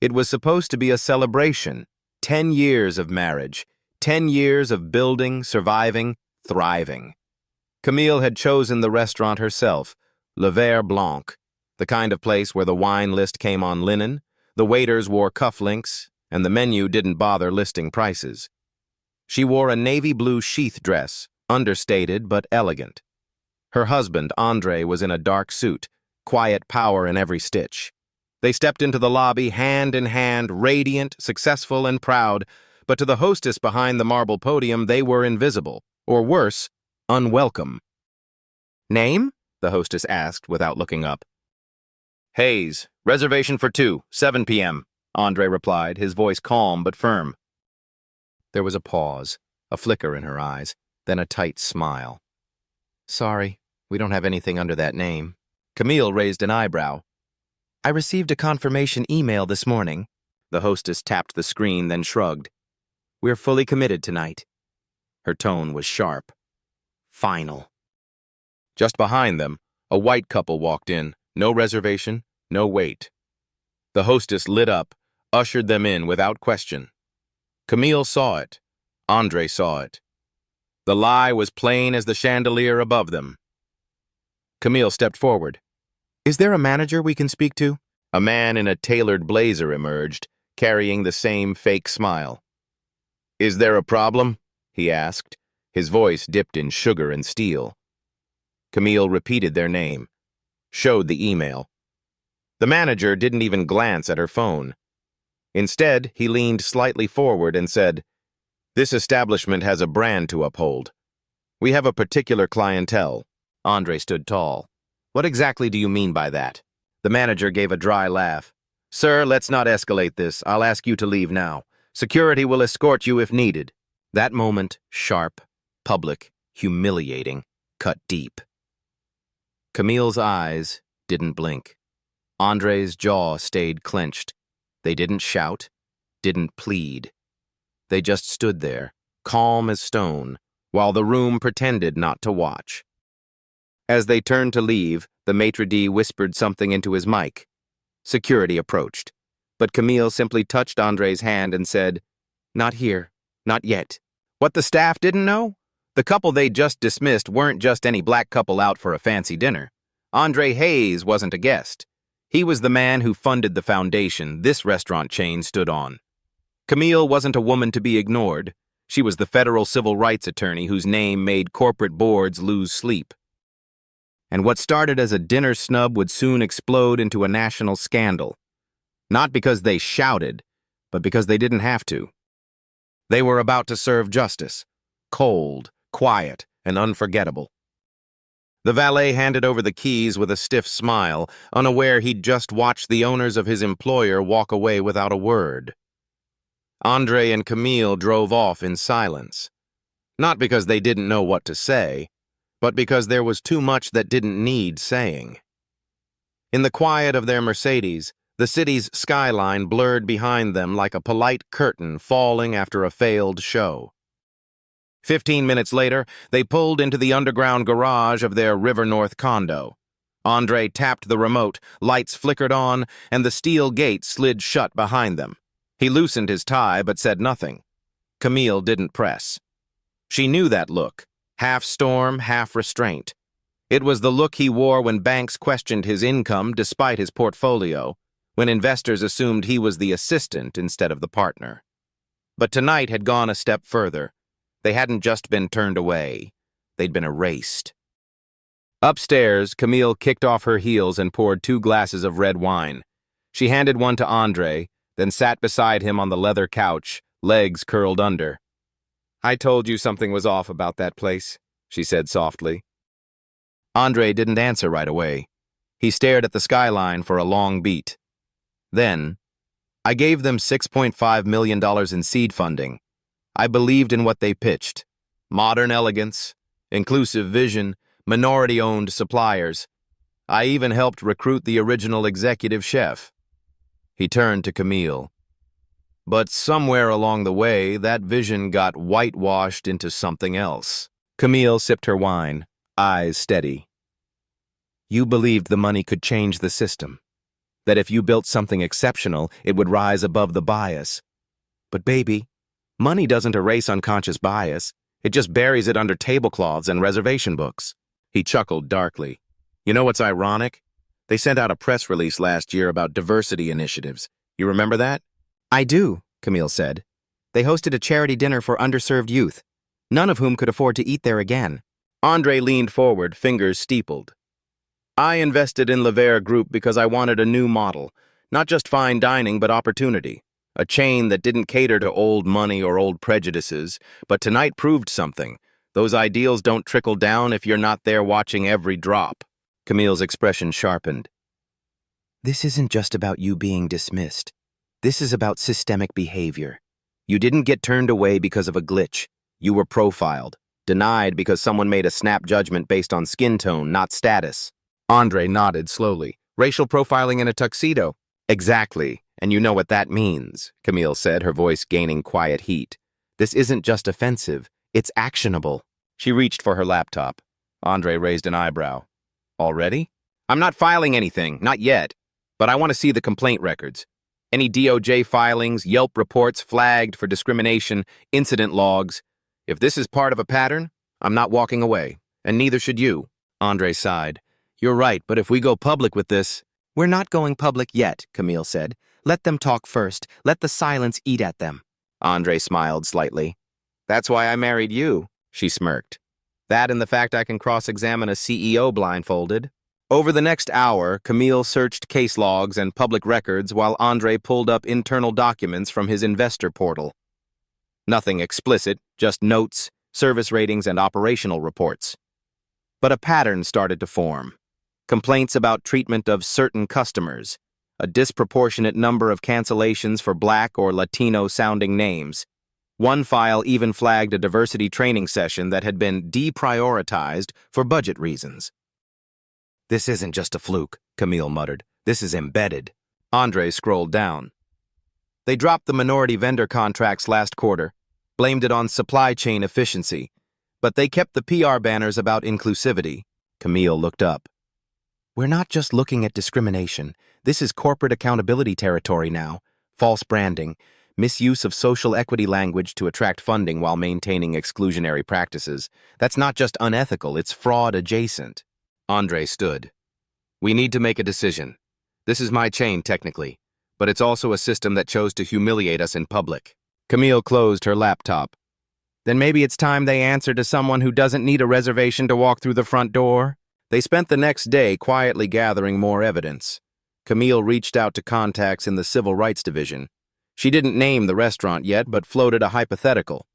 It was supposed to be a celebration. 10 years of marriage. 10 years of building, surviving, thriving. Camille had chosen the restaurant herself, Le Verre Blanc, the kind of place where the wine list came on linen, the waiters wore cufflinks, and the menu didn't bother listing prices. She wore a navy blue sheath dress, understated but elegant. Her husband, Andre, was in a dark suit, quiet power in every stitch. They stepped into the lobby hand in hand, radiant, successful, and proud, but to the hostess behind the marble podium they were invisible, or worse, unwelcome. "Name?" the hostess asked without looking up. "Hayes, reservation for 2, 7 p.m., Andre replied, his voice calm but firm. There was a pause, a flicker in her eyes, then a tight smile. "Sorry, we don't have anything under that name." Camille raised an eyebrow. "I received a confirmation email this morning." The hostess tapped the screen, then shrugged. "We're fully committed tonight." Her tone was sharp. Final. Just behind them, a white couple walked in. No reservation, no wait. The hostess lit up, ushered them in without question. Camille saw it. Andre saw it. The lie was plain as the chandelier above them. Camille stepped forward. "Is there a manager we can speak to?" A man in a tailored blazer emerged, carrying the same fake smile. "Is there a problem?" he asked, his voice dipped in sugar and steel. Camille repeated their name, showed the email. The manager didn't even glance at her phone. Instead, he leaned slightly forward and said, "This establishment has a brand to uphold. We have a particular clientele." Andre stood tall. "What exactly do you mean by that?" The manager gave a dry laugh. "Sir, let's not escalate this. I'll ask you to leave now. Security will escort you if needed." That moment, sharp, public, humiliating, cut deep. Camille's eyes didn't blink. Andre's jaw stayed clenched. They didn't shout, didn't plead. They just stood there, calm as stone, while the room pretended not to watch. As they turned to leave, the maitre d' whispered something into his mic. Security approached, but Camille simply touched Andre's hand and said, "Not here, not yet." What the staff didn't know? The couple they just dismissed weren't just any black couple out for a fancy dinner. Andre Hayes wasn't a guest. He was the man who funded the foundation this restaurant chain stood on. Camille wasn't a woman to be ignored. She was the federal civil rights attorney whose name made corporate boards lose sleep. And what started as a dinner snub would soon explode into a national scandal. Not because they shouted, but because they didn't have to. They were about to serve justice, cold, quiet, and unforgettable. The valet handed over the keys with a stiff smile, unaware he'd just watched the owners of his employer walk away without a word. Andre and Camille drove off in silence. Not because they didn't know what to say, but because there was too much that didn't need saying. In the quiet of their Mercedes, the city's skyline blurred behind them like a polite curtain falling after a failed show. 15 minutes later, they pulled into the underground garage of their River North condo. Andre tapped the remote, lights flickered on, and the steel gate slid shut behind them. He loosened his tie but said nothing. Camille didn't press. She knew that look, half storm, half restraint. It was the look he wore when banks questioned his income despite his portfolio, when investors assumed he was the assistant instead of the partner. But tonight had gone a step further. They hadn't just been turned away. They'd been erased. Upstairs, Camille kicked off her heels and poured 2 glasses of red wine. She handed one to Andre, then sat beside him on the leather couch, legs curled under. "I told you something was off about that place," she said softly. Andre didn't answer right away. He stared at the skyline for a long beat. Then, "I gave them $6.5 million in seed funding. I believed in what they pitched. Modern elegance, inclusive vision, minority-owned suppliers. I even helped recruit the original executive chef." He turned to Camille. "But somewhere along the way, that vision got whitewashed into something else." Camille sipped her wine, eyes steady. "You believed the money could change the system. that if you built something exceptional, it would rise above the bias. But baby, money doesn't erase unconscious bias. It just buries it under tablecloths and reservation books. He chuckled darkly. You know what's ironic? They sent out a press release last year about diversity initiatives. You remember that? I do, Camille said. They hosted a charity dinner for underserved youth, none of whom could afford to eat there again. Andre leaned forward, fingers steepled. I invested in Lever Group because I wanted a new model, not just fine dining, but opportunity. A chain that didn't cater to old money or old prejudices, but tonight proved something. Those ideals don't trickle down if you're not there watching every drop. Camille's expression sharpened. This isn't just about you being dismissed. This is about systemic behavior. You didn't get turned away because of a glitch. You were profiled, denied because someone made a snap judgment based on skin tone, not status. Andre nodded slowly. Racial profiling in a tuxedo. Exactly, and you know what that means, Camille said, her voice gaining quiet heat. This isn't just offensive, it's actionable. She reached for her laptop. Andre raised an eyebrow. Already? I'm not filing anything, not yet, but I want to see the complaint records. Any DOJ filings, Yelp reports flagged for discrimination, incident logs. If this is part of a pattern, I'm not walking away, and neither should you. Andre sighed. You're right, but if we go public with this... We're not going public yet, Camille said. Let them talk first. Let the silence eat at them. Andre smiled slightly. That's why I married you, she smirked. That and the fact I can cross-examine a CEO blindfolded. Over the next hour, Camille searched case logs and public records while Andre pulled up internal documents from his investor portal. Nothing explicit, just notes, service ratings, and operational reports. But a pattern started to form. Complaints about treatment of certain customers, a disproportionate number of cancellations for Black or Latino-sounding names. One file even flagged a diversity training session that had been deprioritized for budget reasons. This isn't just a fluke, Camille muttered. This is embedded. Andre scrolled down. They dropped the minority vendor contracts last quarter, blamed it on supply chain efficiency, but they kept the PR banners about inclusivity. Camille looked up. We're not just looking at discrimination. This is corporate accountability territory now. False branding, misuse of social equity language to attract funding while maintaining exclusionary practices. That's not just unethical, it's fraud adjacent. Andre stood. We need to make a decision. This is my chain, technically, but it's also a system that chose to humiliate us in public. Camille closed her laptop. Then maybe it's time they answer to someone who doesn't need a reservation to walk through the front door? They spent the next day quietly gathering more evidence. Camille reached out to contacts in the Civil Rights Division. She didn't name the restaurant yet, but floated a hypothetical.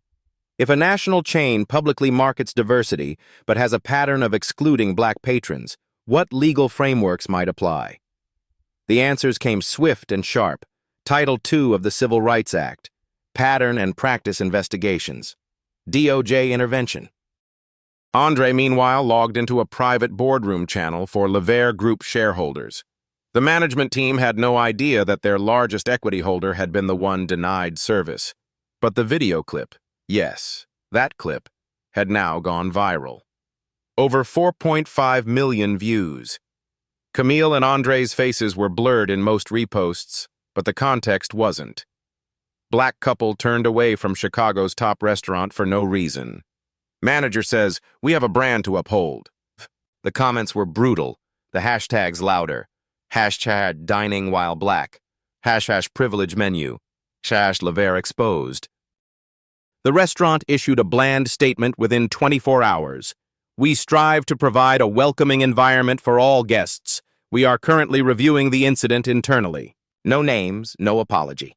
If a national chain publicly markets diversity, but has a pattern of excluding Black patrons, what legal frameworks might apply? The answers came swift and sharp. Title II of the Civil Rights Act. Pattern and practice investigations. DOJ intervention. Andre, meanwhile, logged into a private boardroom channel for Lever Group shareholders. The management team had no idea that their largest equity holder had been the one denied service. But the video clip, yes, that clip, had now gone viral. Over 4.5 million views. Camille and Andre's faces were blurred in most reposts, but the context wasn't. Black couple turned away from Chicago's top restaurant for no reason. Manager says, we have a brand to uphold. The comments were brutal, the hashtags louder. Hashtag dining while Black. Hashtag privilege menu. Hashtag Lever exposed. The restaurant issued a bland statement within 24 hours. We strive to provide a welcoming environment for all guests. We are currently reviewing the incident internally. No names, no apology.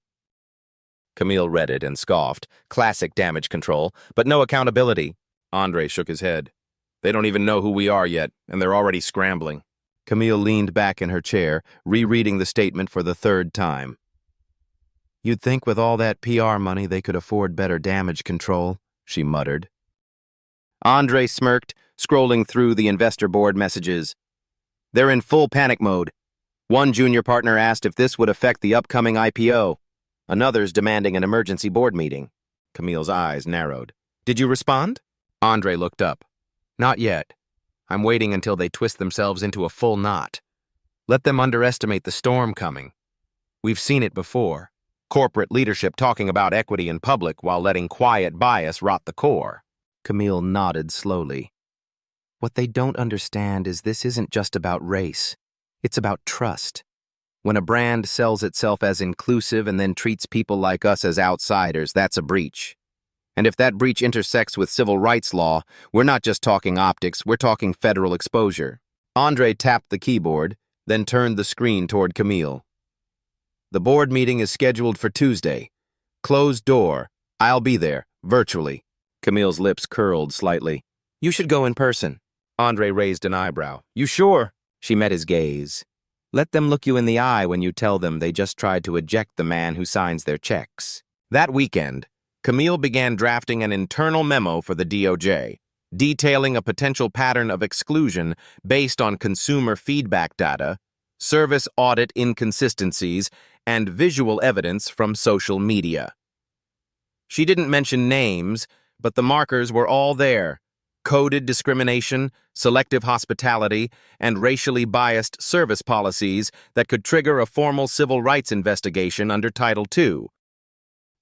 Camille read it and scoffed. Classic damage control, but no accountability. Andre shook his head. They don't even know who we are yet, and they're already scrambling. Camille leaned back in her chair, rereading the statement for the third time. You'd think with all that PR money they could afford better damage control, she muttered. Andre smirked, scrolling through the investor board messages. They're in full panic mode. One junior partner asked if this would affect the upcoming IPO. Another's demanding an emergency board meeting. Camille's eyes narrowed. Did you respond? Andre looked up. Not yet. I'm waiting until they twist themselves into a full knot. Let them underestimate the storm coming. We've seen it before. Corporate leadership talking about equity in public while letting quiet bias rot the core. Camille nodded slowly. What they don't understand is this isn't just about race. It's about trust. When a brand sells itself as inclusive and then treats people like us as outsiders, that's a breach. And if that breach intersects with civil rights law, we're not just talking optics, we're talking federal exposure. Andre tapped the keyboard, then turned the screen toward Camille. The board meeting is scheduled for Tuesday. Closed door. I'll be there, virtually. Camille's lips curled slightly. You should go in person. Andre raised an eyebrow. You sure? She met his gaze. Let them look you in the eye when you tell them they just tried to eject the man who signs their checks. That weekend, Camille began drafting an internal memo for the DOJ, detailing a potential pattern of exclusion based on consumer feedback data, service audit inconsistencies, and visual evidence from social media. She didn't mention names, but the markers were all there. Coded discrimination, selective hospitality, and racially biased service policies that could trigger a formal civil rights investigation under Title II.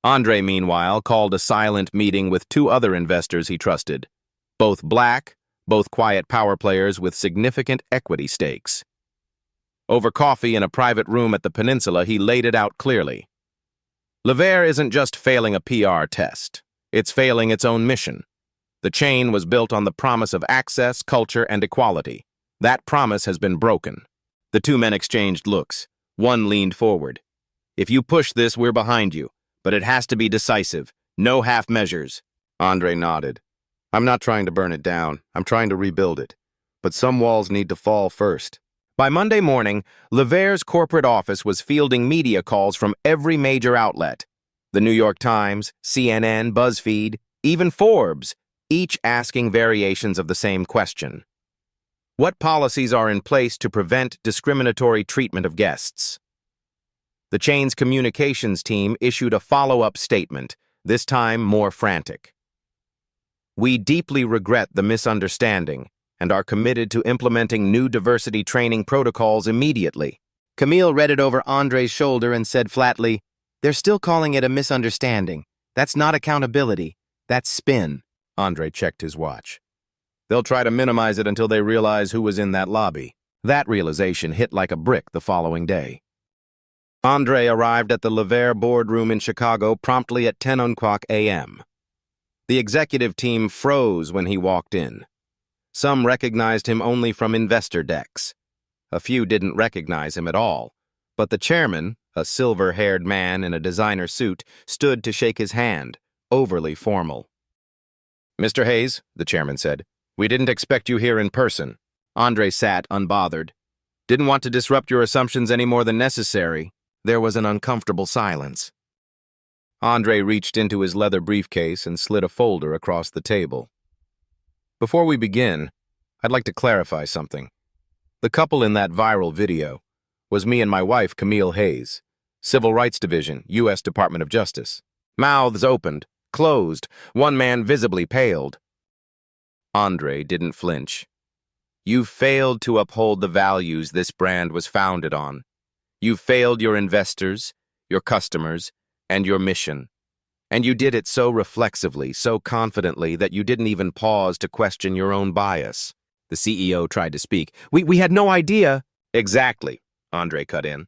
Andre, meanwhile, called a silent meeting with two other investors he trusted. Both black, both quiet power players with significant equity stakes. Over coffee in a private room at the Peninsula, he laid it out clearly. Levere isn't just failing a PR test. It's failing its own mission. The chain was built on the promise of access, culture, and equality. That promise has been broken. The two men exchanged looks. One leaned forward. If you push this, we're behind you. But it has to be decisive. No half measures. Andre nodded. I'm not trying to burn it down. I'm trying to rebuild it. But some walls need to fall first. By Monday morning, Levere's corporate office was fielding media calls from every major outlet. The New York Times, CNN, BuzzFeed, even Forbes, each asking variations of the same question. What policies are in place to prevent discriminatory treatment of guests? The chain's communications team issued a follow-up statement, this time more frantic. We deeply regret the misunderstanding and are committed to implementing new diversity training protocols immediately. Camille read it over Andre's shoulder and said flatly, They're still calling it a misunderstanding. That's not accountability. That's spin. Andre checked his watch. They'll try to minimize it until they realize who was in that lobby. That realization hit like a brick the following day. Andre arrived at the Levere boardroom in Chicago promptly at 10 o'clock a.m. The executive team froze when he walked in. Some recognized him only from investor decks. A few didn't recognize him at all, but the chairman, a silver-haired man in a designer suit, stood to shake his hand, overly formal. Mr. Hayes, the chairman said, we didn't expect you here in person. Andre sat unbothered. Didn't want to disrupt your assumptions any more than necessary. There was an uncomfortable silence. Andre reached into his leather briefcase and slid a folder across the table. Before we begin, I'd like to clarify something. The couple in that viral video was me and my wife, Camille Hayes, Civil Rights Division, U.S. Department of Justice. Mouths opened, closed, one man visibly paled. Andre didn't flinch. You failed to uphold the values this brand was founded on. You failed your investors, your customers, and your mission. And you did it so reflexively, so confidently that you didn't even pause to question your own bias. The CEO tried to speak. We had no idea. Exactly, Andre cut in.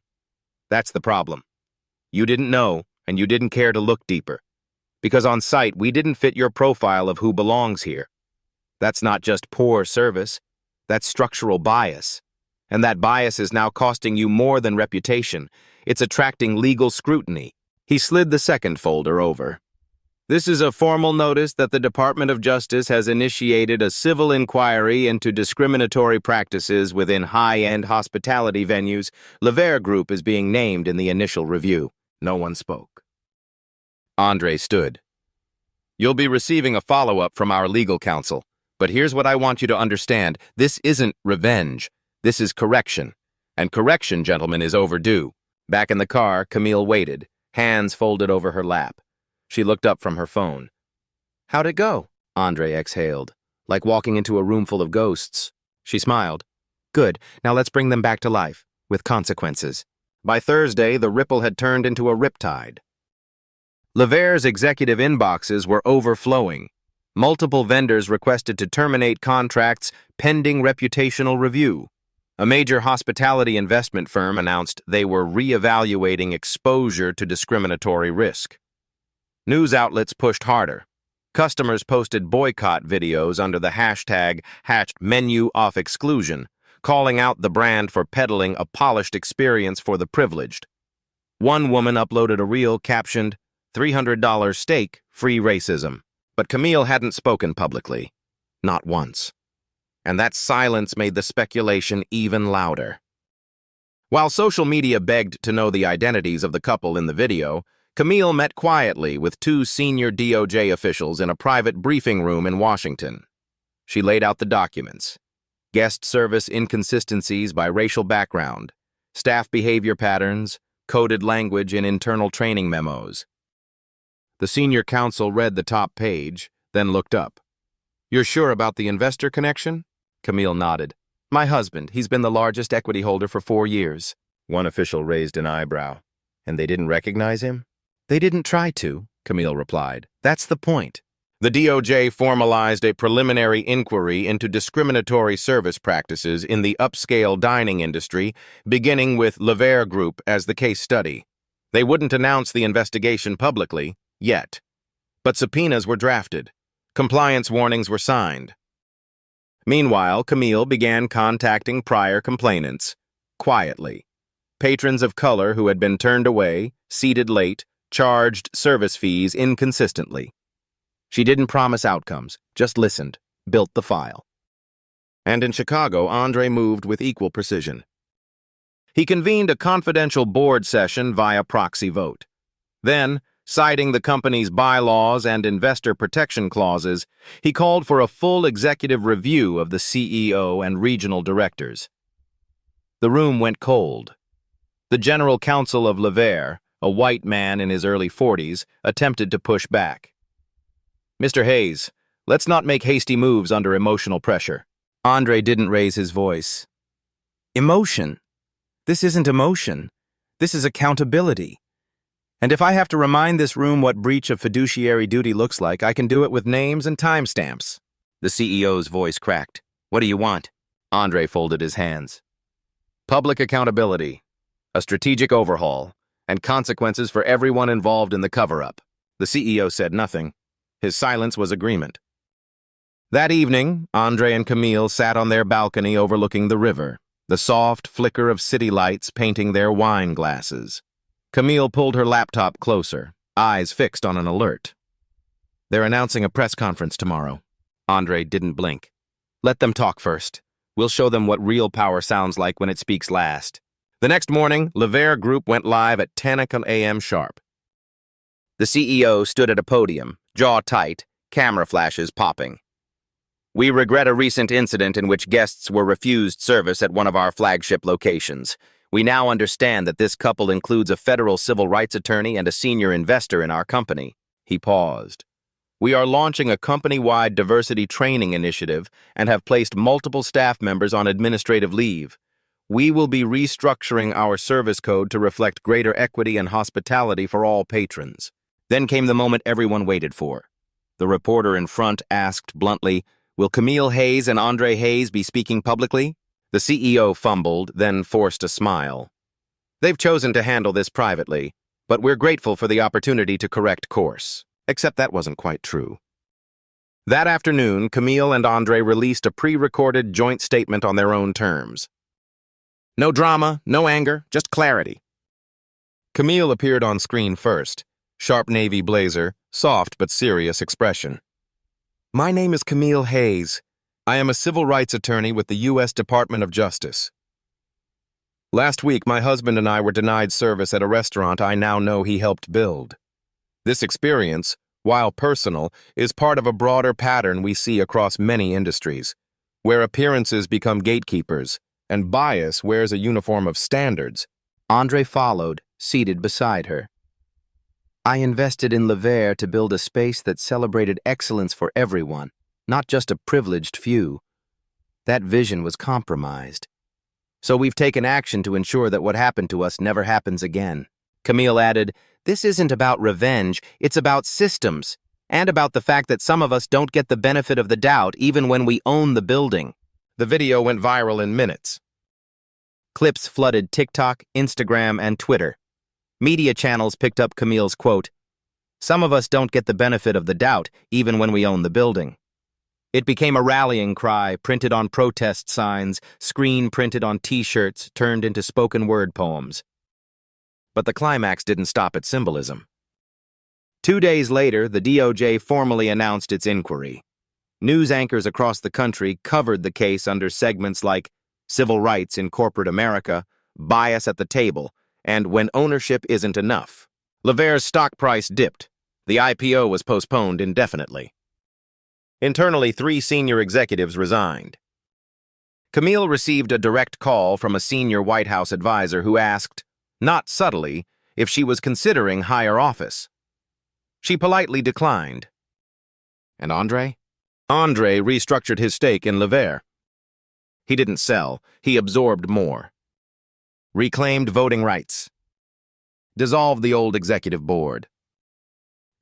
That's the problem. You didn't know, and you didn't care to look deeper. Because on site, we didn't fit your profile of who belongs here. That's not just poor service. That's structural bias. And that bias is now costing you more than reputation. It's attracting legal scrutiny. He slid the second folder over. This is a formal notice that the Department of Justice has initiated a civil inquiry into discriminatory practices within high-end hospitality venues. Levere Group is being named in the initial review. No one spoke. Andre stood. You'll be receiving a follow-up from our legal counsel. But here's what I want you to understand. This isn't revenge. This is correction. And correction, gentlemen, is overdue. Back in the car, Camille waited, hands folded over her lap. She looked up from her phone. How'd it go? Andre exhaled, like walking into a room full of ghosts. She smiled. Good, now let's bring them back to life. with consequences. By Thursday, the ripple had turned into a riptide. Lavaire's executive inboxes were overflowing. Multiple vendors requested to terminate contracts pending reputational review. A major hospitality investment firm announced they were reevaluating exposure to discriminatory risk. News outlets pushed harder. Customers posted boycott videos under the hashtag #MenuOffExclusion, calling out the brand for peddling a polished experience for the privileged. One woman uploaded a reel captioned, $300 steak, free racism. But Camille hadn't spoken publicly. Not once. And that silence made the speculation even louder. While social media begged to know the identities of the couple in the video, Camille met quietly with two senior DOJ officials in a private briefing room in Washington. She laid out the documents: guest service inconsistencies by racial background, staff behavior patterns, coded language in internal training memos. The senior counsel read the top page, then looked up. "You're sure about the investor connection?" Camille nodded. "My husband, he's been the largest equity holder for 4 years. One official raised an eyebrow. "And they didn't recognize him?" "They didn't try to," Camille replied. "That's the point." The DOJ formalized a preliminary inquiry into discriminatory service practices in the upscale dining industry, beginning with Lavaire Group as the case study. They wouldn't announce the investigation publicly, yet. But subpoenas were drafted. Compliance warnings were signed. Meanwhile, Camille began contacting prior complainants, quietly. Patrons of color who had been turned away, seated late, charged service fees inconsistently. She didn't promise outcomes, just listened, built the file. And in Chicago, Andre moved with equal precision. He convened a confidential board session via proxy vote. Then, citing the company's bylaws and investor protection clauses, he called for a full executive review of the CEO and regional directors. The room went cold. The general counsel of Lavaire, a white man in his early 40s, attempted to push back. "Mr. Hayes, let's not make hasty moves under emotional pressure." Andre didn't raise his voice. "Emotion? This isn't emotion. This is accountability. And if I have to remind this room what breach of fiduciary duty looks like, I can do it with names and timestamps." The CEO's voice cracked. "What do you want?" Andre folded his hands. "Public accountability, a strategic overhaul, and consequences for everyone involved in the cover-up." The CEO said nothing. His silence was agreement. That evening, Andre and Camille sat on their balcony overlooking the river, the soft flicker of city lights painting their wine glasses. Camille pulled her laptop closer, eyes fixed on an alert. "They're announcing a press conference tomorrow." Andre didn't blink. "Let them talk first. We'll show them what real power sounds like when it speaks last." The next morning, Lavaire Group went live at 10 a.m. sharp. The CEO stood at a podium, jaw tight, camera flashes popping. "We regret a recent incident in which guests were refused service at one of our flagship locations. We now understand that this couple includes a federal civil rights attorney and a senior investor in our company." He paused. "We are launching a company-wide diversity training initiative and have placed multiple staff members on administrative leave. We will be restructuring our service code to reflect greater equity and hospitality for all patrons." Then came the moment everyone waited for. The reporter in front asked bluntly, "Will Camille Hayes and Andre Hayes be speaking publicly?" The CEO fumbled, then forced a smile. "They've chosen to handle this privately, but we're grateful for the opportunity to correct course." Except that wasn't quite true. That afternoon, Camille and Andre released a pre-recorded joint statement on their own terms. No drama, no anger, just clarity. Camille appeared on screen first, sharp navy blazer, soft but serious expression. "My name is Camille Hayes. I am a civil rights attorney with the U.S. Department of Justice. Last week, my husband and I were denied service at a restaurant I now know he helped build. This experience, while personal, is part of a broader pattern we see across many industries, where appearances become gatekeepers and bias wears a uniform of standards." Andre followed, seated beside her. "I invested in Lavaire to build a space that celebrated excellence for everyone, not just a privileged few. That vision was compromised. So we've taken action to ensure that what happened to us never happens again. Camille added, "This isn't about revenge, it's about systems, and about the fact that some of us don't get the benefit of the doubt even when we own the building." The video went viral in minutes. Clips flooded TikTok, Instagram, and Twitter. Media channels picked up Camille's quote, "Some of us don't get the benefit of the doubt even when we own the building." It became a rallying cry, printed on protest signs, screen printed on T-shirts, turned into spoken word poems. But the climax didn't stop at symbolism. 2 days later, the DOJ formally announced its inquiry. News anchors across the country covered the case under segments like Civil Rights in Corporate America, Bias at the Table, and When Ownership Isn't Enough. Lavaire's stock price dipped. The IPO was postponed indefinitely. Internally, 3 senior executives resigned. Camille received a direct call from a senior White House advisor who asked, not subtly, if she was considering higher office. She politely declined. And Andre? Andre restructured his stake in Lavaire. He didn't sell, he absorbed more. Reclaimed voting rights. Dissolved the old executive board.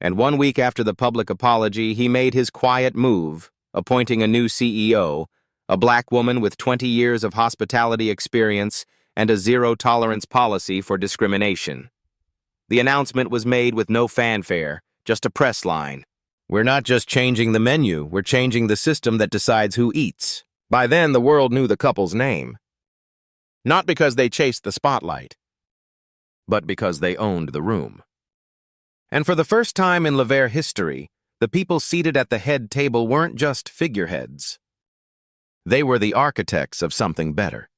And 1 week after the public apology, he made his quiet move, appointing a new CEO, a black woman with 20 years of hospitality experience and a zero-tolerance policy for discrimination. The announcement was made with no fanfare, just a press line. "We're not just changing the menu, we're changing the system that decides who eats." By then, the world knew the couple's name. Not because they chased the spotlight, but because they owned the room. And for the first time in Lavaire history, the people seated at the head table weren't just figureheads. They were the architects of something better.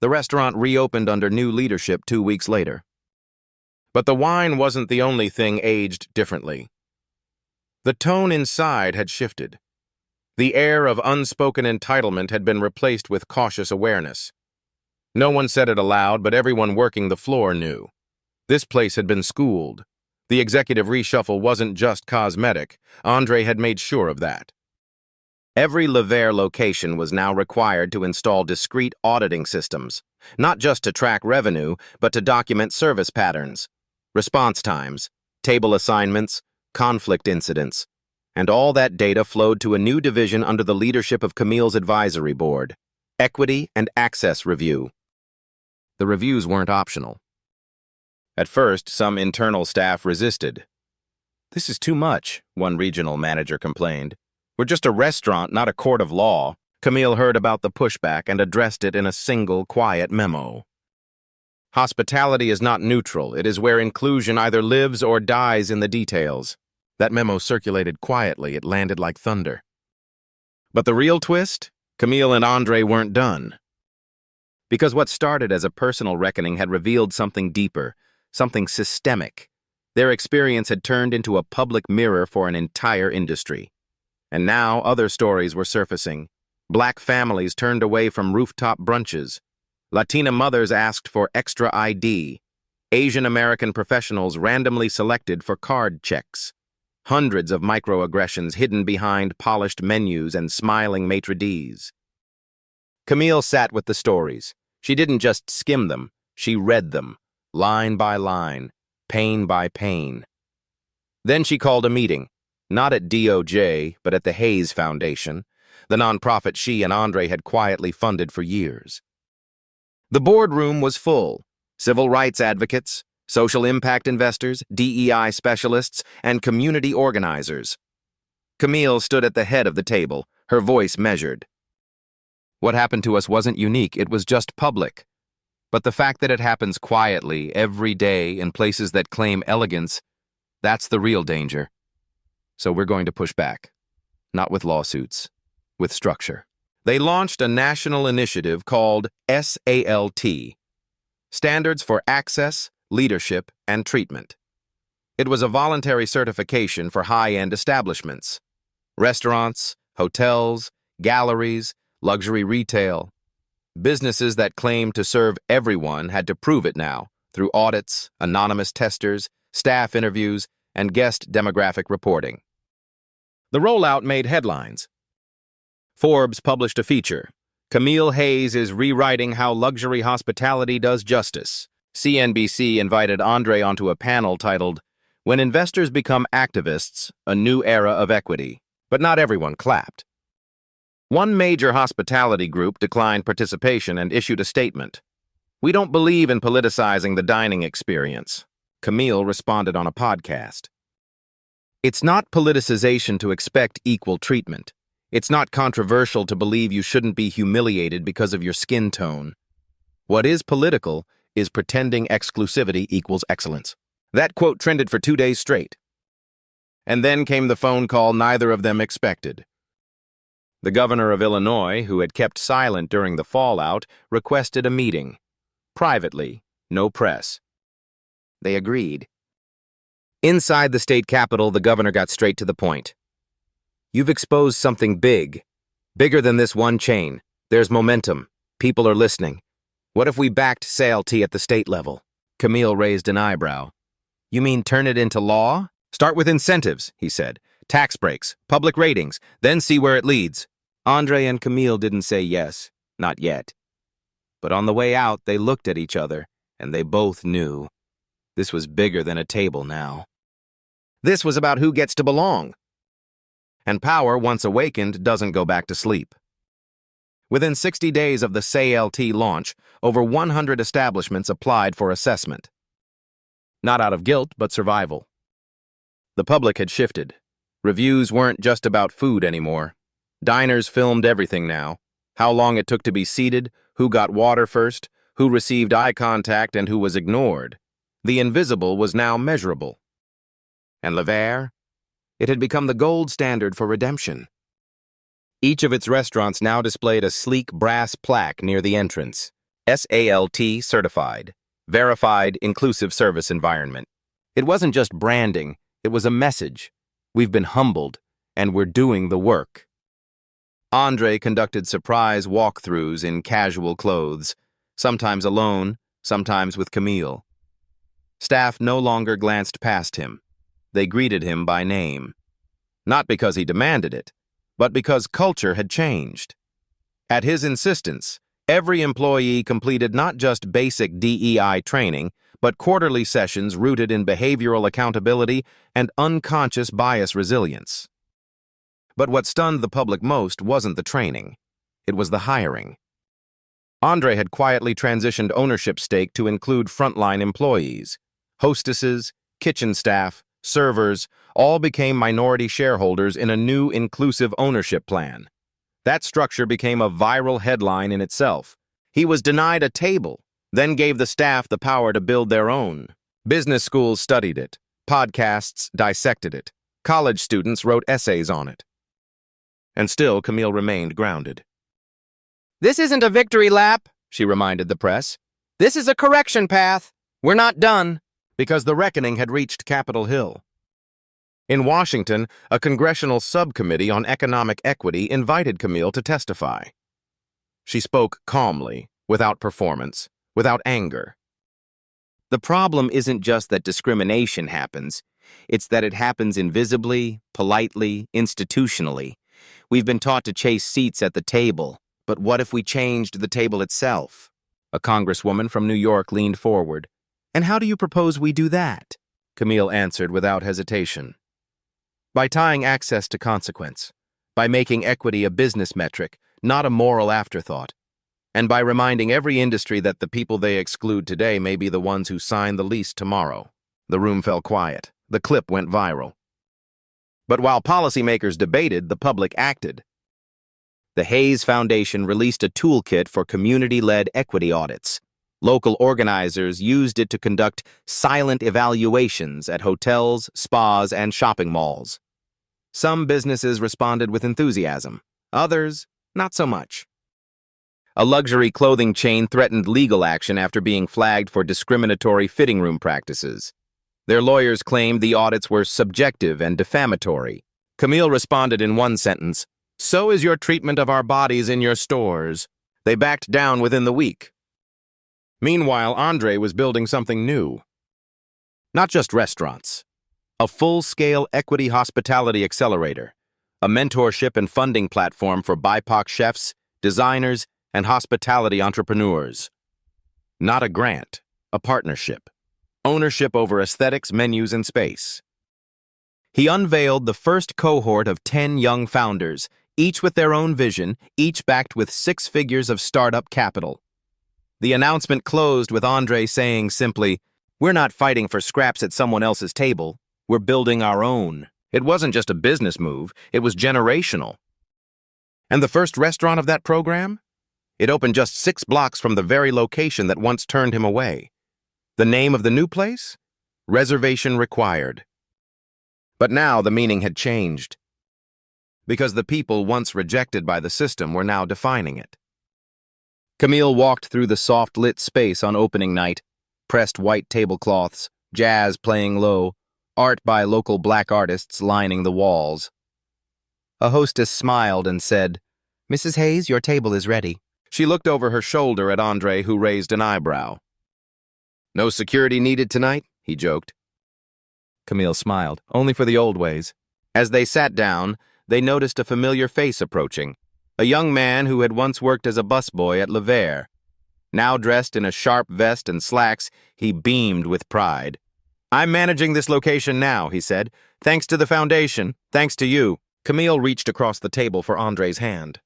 The restaurant reopened under new leadership 2 weeks later. But the wine wasn't the only thing aged differently. The tone inside had shifted. The air of unspoken entitlement had been replaced with cautious awareness. No one said it aloud, but everyone working the floor knew. This place had been schooled. The executive reshuffle wasn't just cosmetic. Andre had made sure of that. Every Lavaire location was now required to install discrete auditing systems, not just to track revenue, but to document service patterns, response times, table assignments, conflict incidents. And all that data flowed to a new division under the leadership of Camille's advisory board, Equity and Access Review. The reviews weren't optional. At first, some internal staff resisted. "This is too much," one regional manager complained. "We're just a restaurant, not a court of law." Camille heard about the pushback and addressed it in a single, quiet memo. "Hospitality is not neutral. It is where inclusion either lives or dies in the details." That memo circulated quietly. It landed like thunder. But the real twist? Camille and Andre weren't done. Because what started as a personal reckoning had revealed something deeper, something systemic. Their experience had turned into a public mirror for an entire industry. And now other stories were surfacing. Black families turned away from rooftop brunches. Latina mothers asked for extra ID. Asian American professionals randomly selected for card checks. Hundreds of microaggressions hidden behind polished menus and smiling maitre d's. Camille sat with the stories. She didn't just skim them, she read them, line by line, pain by pain. Then she called a meeting, not at DOJ, but at the Hayes Foundation, the nonprofit she and Andre had quietly funded for years. The boardroom was full. Civil rights advocates, social impact investors, DEI specialists, and community organizers. Camille stood at the head of the table, her voice measured. What happened to us wasn't unique, it was just public. But the fact that it happens quietly, every day, in places that claim elegance, that's the real danger. So we're going to push back. Not with lawsuits, with structure. They launched a national initiative called SALT, Standards for Access, Leadership, and Treatment. It was a voluntary certification for high-end establishments. Restaurants, hotels, galleries, luxury retail. Businesses that claimed to serve everyone had to prove it now through audits, anonymous testers, staff interviews, and guest demographic reporting. The rollout made headlines. Forbes published a feature, Camille Hayes is rewriting how luxury hospitality does justice. CNBC invited Andre onto a panel titled, "When Investors Become Activists, A New Era of Equity." But not everyone clapped. One major hospitality group declined participation and issued a statement. "We don't believe in politicizing the dining experience." Camille responded on a podcast. "It's not politicization to expect equal treatment. It's not controversial to believe you shouldn't be humiliated because of your skin tone. What is political is pretending exclusivity equals excellence." That quote trended for 2 days straight. And then came the phone call neither of them expected. The governor of Illinois, who had kept silent during the fallout, requested a meeting. Privately, no press. They agreed. Inside the state capitol, the governor got straight to the point. "You've exposed something big. Bigger than this one chain. There's momentum. People are listening. What if we backed SALT at the state level?" Camille raised an eyebrow. "You mean turn it into law?" "Start with incentives," he said. "Tax breaks, public ratings, then see where it leads." Andre and Camille didn't say yes, not yet. But on the way out, they looked at each other, and they both knew. This was bigger than a table now. This was about who gets to belong. And power, once awakened, doesn't go back to sleep. Within 60 days of the SALT launch, over 100 establishments applied for assessment. Not out of guilt, but survival. The public had shifted. Reviews weren't just about food anymore. Diners filmed everything now. How long it took to be seated, who got water first, who received eye contact, and who was ignored. The invisible was now measurable. And Lever? It had become the gold standard for redemption. Each of its restaurants now displayed a sleek brass plaque near the entrance. SALT certified. Verified inclusive service environment. It wasn't just branding, it was a message. We've been humbled, and we're doing the work. Andre conducted surprise walkthroughs in casual clothes, sometimes alone, sometimes with Camille. Staff no longer glanced past him. They greeted him by name. Not because he demanded it, but because culture had changed. At his insistence, every employee completed not just basic DEI training, but quarterly sessions rooted in behavioral accountability and unconscious bias resilience. But what stunned the public most wasn't the training. It was the hiring. Andre had quietly transitioned ownership stake to include frontline employees. Hostesses, kitchen staff, servers, all became minority shareholders in a new inclusive ownership plan. That structure became a viral headline in itself. He was denied a table, then gave the staff the power to build their own. Business schools studied it. Podcasts dissected it. College students wrote essays on it. And still, Camille remained grounded. "This isn't a victory lap," she reminded the press. "This is a correction path. We're not done." Because the reckoning had reached Capitol Hill. In Washington, a congressional subcommittee on economic equity invited Camille to testify. She spoke calmly, without performance, without anger. The problem isn't just that discrimination happens, it's that it happens invisibly, politely, institutionally. We've been taught to chase seats at the table, but what if we changed the table itself? A congresswoman from New York leaned forward. "And how do you propose we do that?" Camille answered without hesitation. "By tying access to consequence, by making equity a business metric, not a moral afterthought, and by reminding every industry that the people they exclude today may be the ones who sign the lease tomorrow." The room fell quiet. The clip went viral. But while policymakers debated, the public acted. The Hayes Foundation released a toolkit for community-led equity audits. Local organizers used it to conduct silent evaluations at hotels, spas, and shopping malls. Some businesses responded with enthusiasm. Others, not so much. A luxury clothing chain threatened legal action after being flagged for discriminatory fitting room practices. Their lawyers claimed the audits were subjective and defamatory. Camille responded in one sentence, "So is your treatment of our bodies in your stores." They backed down within the week. Meanwhile, Andre was building something new. Not just restaurants. A full-scale equity hospitality accelerator. A mentorship and funding platform for BIPOC chefs, designers, and hospitality entrepreneurs. Not a grant, a partnership. Ownership over aesthetics, menus, and space. He unveiled the first cohort of 10 young founders, each with their own vision, each backed with 6 figures of startup capital. The announcement closed with Andre saying simply, "We're not fighting for scraps at someone else's table. We're building our own." It wasn't just a business move, it was generational. And the first restaurant of that program? It opened just 6 blocks from the very location that once turned him away. The name of the new place? Reservation required. But now the meaning had changed. Because the people once rejected by the system were now defining it. Camille walked through the soft-lit space on opening night, pressed white tablecloths, jazz playing low, art by local black artists lining the walls. A hostess smiled and said, "Mrs. Hayes, your table is ready." She looked over her shoulder at Andre, who raised an eyebrow. "No security needed tonight?" he joked. Camille smiled, only for the old ways. As they sat down, they noticed a familiar face approaching, a young man who had once worked as a busboy at Le Verre. Now dressed in a sharp vest and slacks, he beamed with pride. "I'm managing this location now," he said. "Thanks to the foundation, thanks to you." Camille reached across the table for Andre's hand.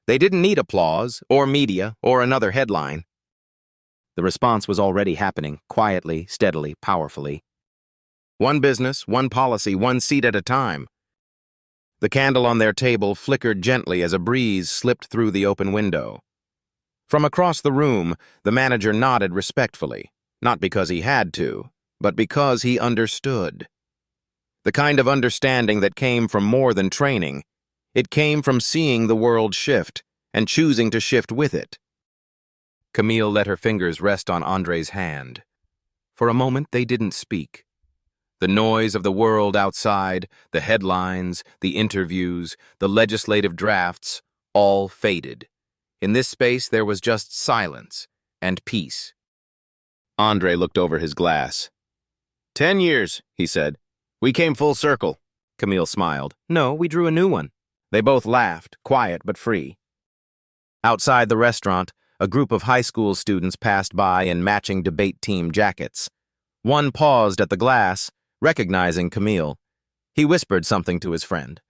They didn't need applause, or media, or another headline. The response was already happening, quietly, steadily, powerfully. One business, one policy, one seat at a time. The candle on their table flickered gently as a breeze slipped through the open window. From across the room, the manager nodded respectfully, not because he had to, but because he understood. The kind of understanding that came from more than training. It came from seeing the world shift and choosing to shift with it. Camille let her fingers rest on Andre's hand. For a moment, they didn't speak. The noise of the world outside, the headlines, the interviews, the legislative drafts, all faded. In this space, there was just silence and peace. Andre looked over his glass. 10 years, he said. "We came full circle." Camille smiled. "No, we drew a new one." They both laughed, quiet but free. Outside the restaurant, a group of high school students passed by in matching debate team jackets. One paused at the glass, recognizing Camille. He whispered something to his friend.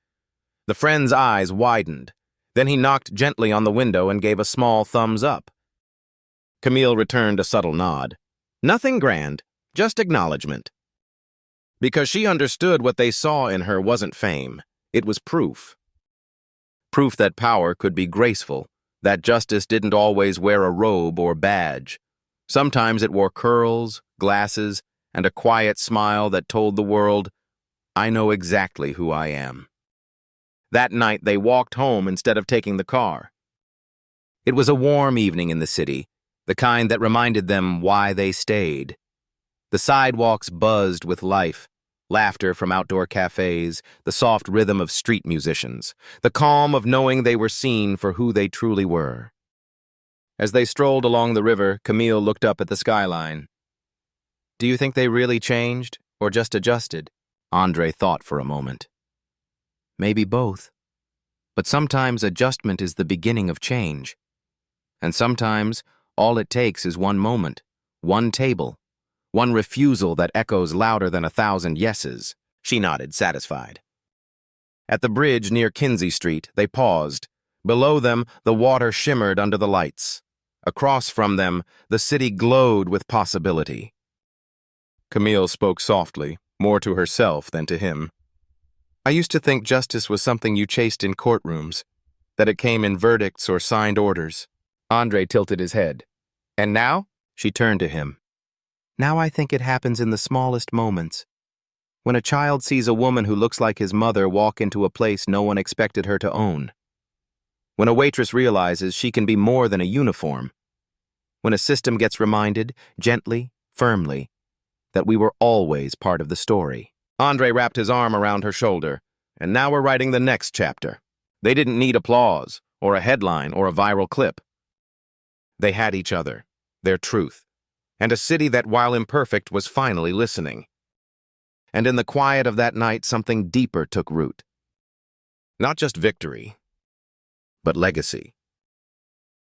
The friend's eyes widened. Then he knocked gently on the window and gave a small thumbs up. Camille returned a subtle nod. Nothing grand, just acknowledgement. Because she understood what they saw in her wasn't fame. It was proof. Proof that power could be graceful, that justice didn't always wear a robe or badge. Sometimes it wore curls, glasses, and a quiet smile that told the world, "I know exactly who I am." That night they walked home instead of taking the car. It was a warm evening in the city, the kind that reminded them why they stayed. The sidewalks buzzed with life, laughter from outdoor cafes, the soft rhythm of street musicians, the calm of knowing they were seen for who they truly were. As they strolled along the river, Camille looked up at the skyline. "Do you think they really changed, or just adjusted?" Andre thought for a moment. "Maybe both. But sometimes adjustment is the beginning of change. And sometimes all it takes is one moment, one table, one refusal that echoes louder than 1,000 yeses." She nodded, satisfied. At the bridge near Kinsey Street, they paused. Below them, the water shimmered under the lights. Across from them, the city glowed with possibility. Camille spoke softly, more to herself than to him. "I used to think justice was something you chased in courtrooms, that it came in verdicts or signed orders." Andre tilted his head. "And now?" She turned to him. "Now I think it happens in the smallest moments. When a child sees a woman who looks like his mother walk into a place no one expected her to own. When a waitress realizes she can be more than a uniform. When a system gets reminded, gently, firmly, that we were always part of the story." Andre wrapped his arm around her shoulder. "And now we're writing the next chapter." They didn't need applause, or a headline, or a viral clip. They had each other, their truth, and a city that, while imperfect, was finally listening. And in the quiet of that night, something deeper took root. Not just victory, but legacy.